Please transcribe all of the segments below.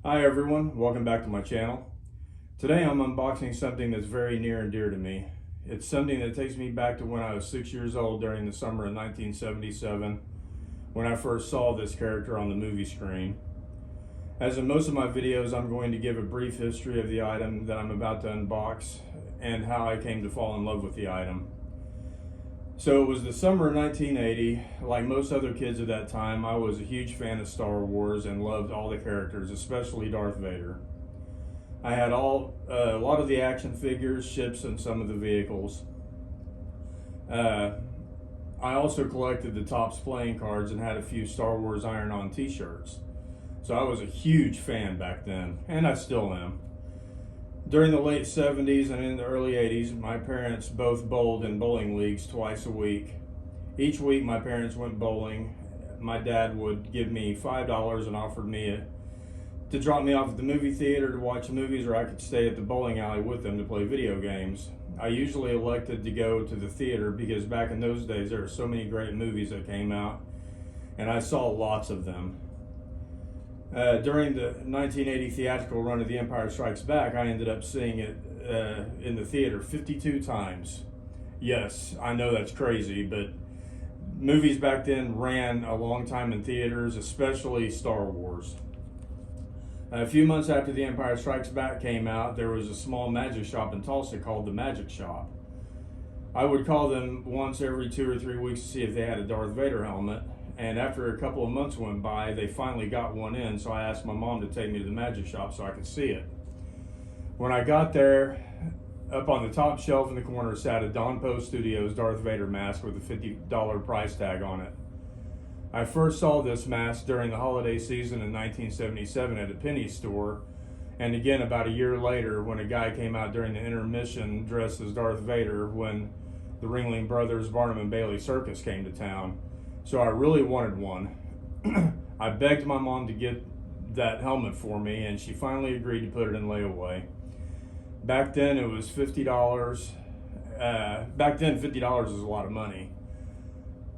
Hi everyone, welcome back to my channel. Today I'm unboxing something that's very near and dear to me. It's something that takes me back to when I was 6 years old during the summer of 1977 when I first saw this character on the movie screen. As in most of my videos, I'm going to give a brief history of the item that I'm about to unbox and how I came to fall in love with the item. So it was the summer of 1980. Like most other kids at that time, I was a huge fan of Star Wars and loved all the characters, especially Darth Vader. I had a lot of the action figures, ships, and some of the vehicles. I also collected the Topps playing cards and had a few Star Wars iron-on t-shirts. So I was a huge fan back then, and I still am. During the late 70s and in the early 80s, my parents both bowled in bowling leagues twice a week. Each week my parents went bowling. My dad would give me $5 and offered me to drop me off at the movie theater to watch movies, or I could stay at the bowling alley with them to play video games. I usually elected to go to the theater because back in those days there were so many great movies that came out, and I saw lots of them. During the 1980 theatrical run of The Empire Strikes Back, I ended up seeing it in the theater 52 times. Yes, I know that's crazy, but movies back then ran a long time in theaters, especially Star Wars. A few months after The Empire Strikes Back came out, there was a small magic shop in Tulsa called the Magic Shop. I would call them once every 2 or 3 weeks to see if they had a Darth Vader helmet. And after a couple of months went by, they finally got one in, so I asked my mom to take me to the magic shop so I could see it. When I got there, up on the top shelf in the corner sat a Don Post Studios Darth Vader mask with a $50 price tag on it. I first saw this mask during the holiday season in 1977 at a penny store, and again about a year later when a guy came out during the intermission dressed as Darth Vader when the Ringling Brothers Barnum and Bailey Circus came to town. So I really wanted one. I begged my mom to get that helmet for me, and she finally agreed to put it in layaway. Back then it was $50. Back then $50 was a lot of money.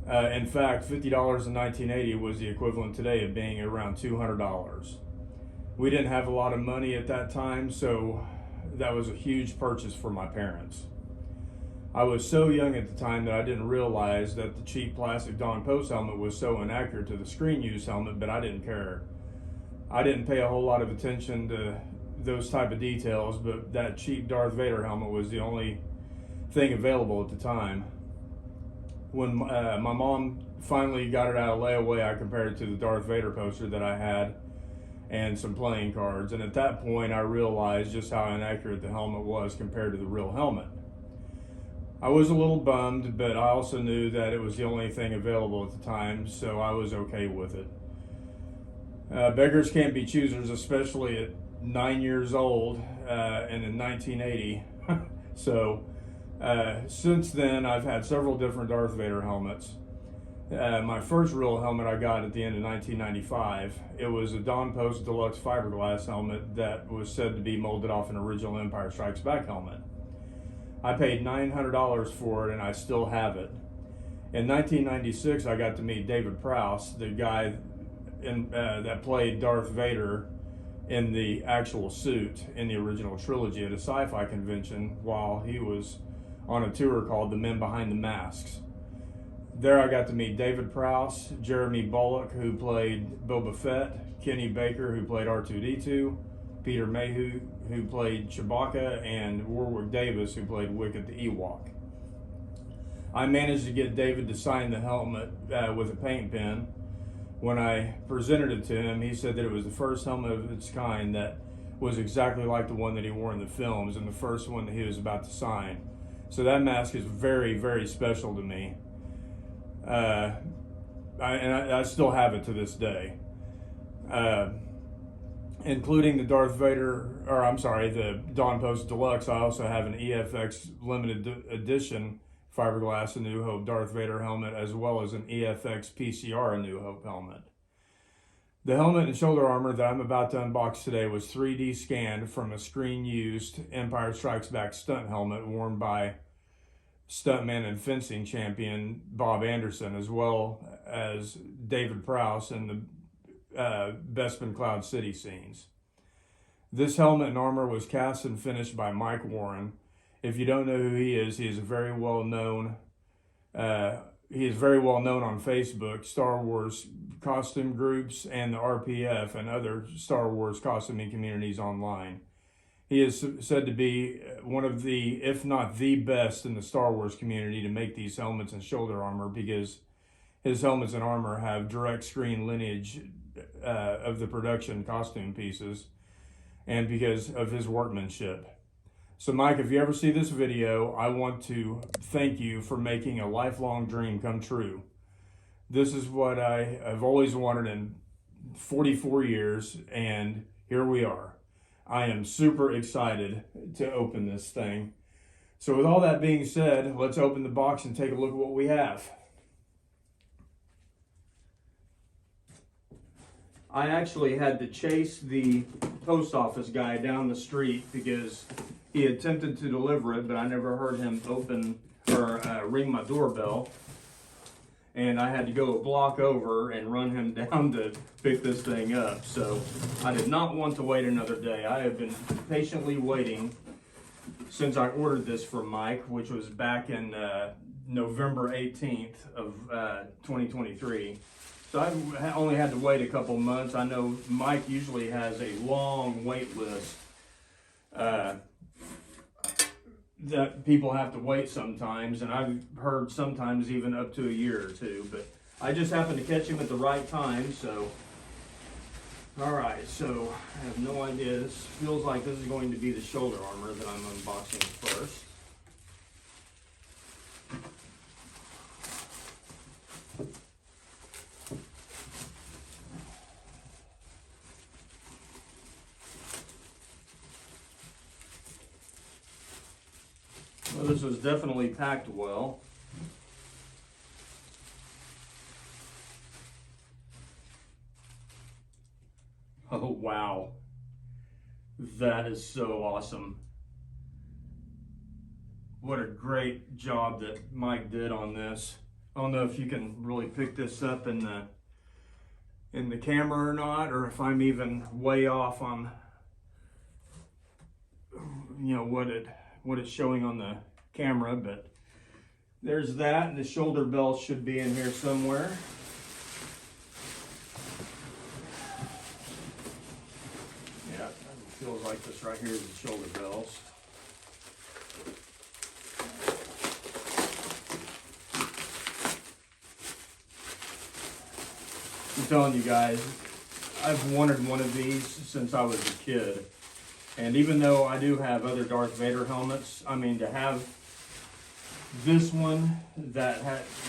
In fact, $50 in 1980 was the equivalent today of being around $200. We didn't have a lot of money at that time, so that was a huge purchase for my parents. I was so young at the time that I didn't realize that the cheap plastic Don Post helmet was so inaccurate to the screen use helmet, but I didn't care. I didn't pay a whole lot of attention to those type of details, but that cheap Darth Vader helmet was the only thing available at the time. When my mom finally got it out of layaway, I compared it to the Darth Vader poster that I had and some playing cards, and at that point I realized just how inaccurate the helmet was compared to the real helmet. I was a little bummed, but I also knew that it was the only thing available at the time, so I was okay with it. Beggars can't be choosers, especially at 9 years old and in 1980. So since then, I've had several different Darth Vader helmets. My first real helmet I got at the end of 1995. It was a Don Post Deluxe fiberglass helmet that was said to be molded off an original Empire Strikes Back helmet. I paid $900 for it, and I still have it. In 1996, I got to meet David Prowse, the guy that played Darth Vader in the actual suit in the original trilogy at a sci-fi convention while he was on a tour called The Men Behind the Masks. There I got to meet David Prowse, Jeremy Bulloch, who played Boba Fett, Kenny Baker, who played R2-D2, Peter Mayhew, who played Chewbacca, and Warwick Davis, who played Wicket the Ewok. I managed to get David to sign the helmet with a paint pen. When I presented it to him, he said that it was the first helmet of its kind that was exactly like the one that he wore in the films and the first one that he was about to sign. So that mask is very, very special to me. I still have it to this day. Including the the Don Post Deluxe, I also have an EFX limited edition fiberglass A New Hope Darth Vader helmet, as well as an EFX PCR A New Hope helmet. The helmet and shoulder armor that I'm about to unbox today was 3D scanned from a screen-used Empire Strikes Back stunt helmet worn by stuntman and fencing champion Bob Anderson, as well as David Prowse in the Bespin Cloud City scenes. This helmet and armor was cast and finished by Mike Warren. If you don't know who he is very well known. He is very well known on Facebook, Star Wars costume groups, and the RPF and other Star Wars costuming communities online. He is said to be one of the, if not the best in the Star Wars community to make these helmets and shoulder armor, because his helmets and armor have direct screen lineage of the production costume pieces, and because of his workmanship. So Mike, if you ever see this video, I want to thank you for making a lifelong dream come true. This is what I have always wanted in 44 years, and here we are. I am super excited to open this thing. So with all that being said, let's open the box and take a look at what we have. I actually had to chase the post office guy down the street because he attempted to deliver it, but I never heard him open or ring my doorbell. And I had to go a block over and run him down to pick this thing up. So I did not want to wait another day. I have been patiently waiting since I ordered this from Mike, which was back in November 18th of 2023. So I've only had to wait a couple months. I know Mike usually has a long wait list that people have to wait sometimes, and I've heard sometimes even up to a year or two, but I just happened to catch him at the right time. So all right, so I have no idea. This feels like this is going to be the shoulder armor that I'm unboxing first. Well, this was definitely packed well. Oh, wow. That is so awesome. What a great job that Mike did on this. I don't know if you can really pick this up in the camera or not, or if I'm even way off on, you know, what it's showing on the camera, but there's that, and the shoulder belt should be in here somewhere. Yeah, it feels like this right here is the shoulder belts. I'm telling you guys, I've wanted one of these since I was a kid. And even though I do have other Darth Vader helmets, I mean, to have this one that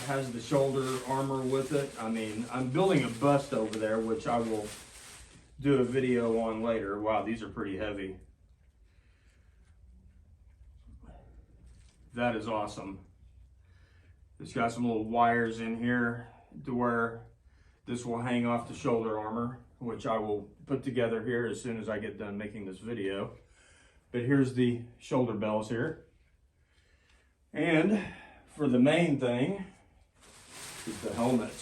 has the shoulder armor with it, I mean, I'm building a bust over there, which I will do a video on later. Wow, these are pretty heavy. That is awesome. It's got some little wires in here to where this will hang off the shoulder armor, which I will put together here as soon as I get done making this video. But here's the shoulder bells here. And for the main thing is the helmet.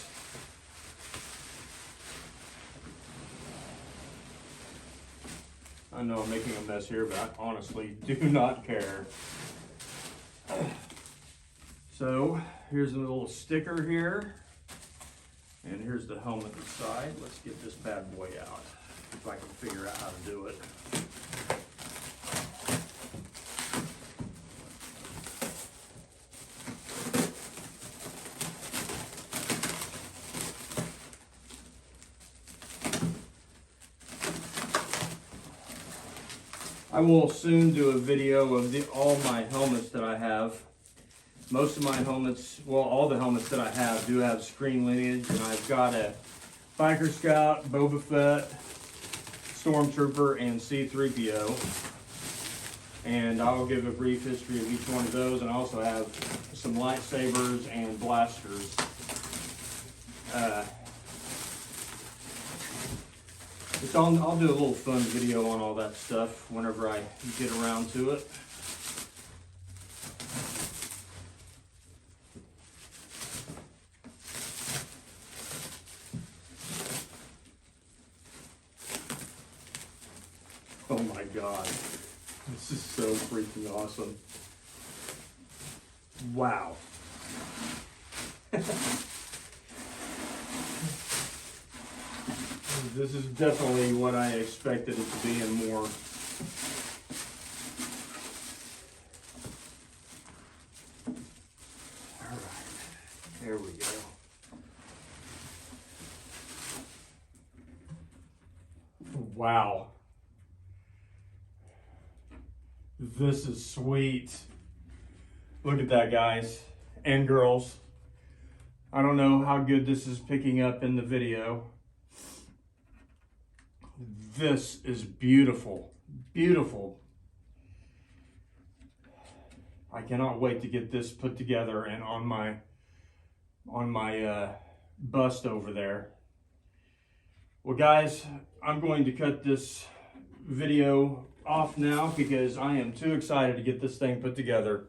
I know I'm making a mess here, but I honestly do not care. So here's a little sticker here. And here's the helmet inside. Let's get this bad boy out, if I can figure out how to do it. I will soon do a video of all my helmets that I have. Most of my helmets, well, all the helmets that I have do have screen lineage, and I've got a Biker Scout, Boba Fett, Stormtrooper, and C-3PO. And I will give a brief history of each one of those, and I also have some lightsabers and blasters. I'll do a little fun video on all that stuff whenever I get around to it. Oh my God. This is so freaking awesome. Wow. This is definitely what I expected it to be and more. All right, there we go. Wow. This is sweet. Look at that, guys and girls. I don't know how good this is picking up in the video. This is beautiful, beautiful. I cannot wait to get this put together and on my bust over there. Well, guys, I'm going to cut this video off now because I am too excited to get this thing put together.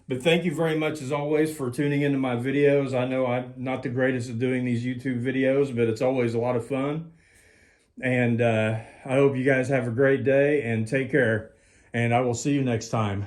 But thank you very much, as always, for tuning into my videos. I know I'm not the greatest at doing these YouTube videos, but it's always a lot of fun. And I hope you guys have a great day and take care. And I will see you next time.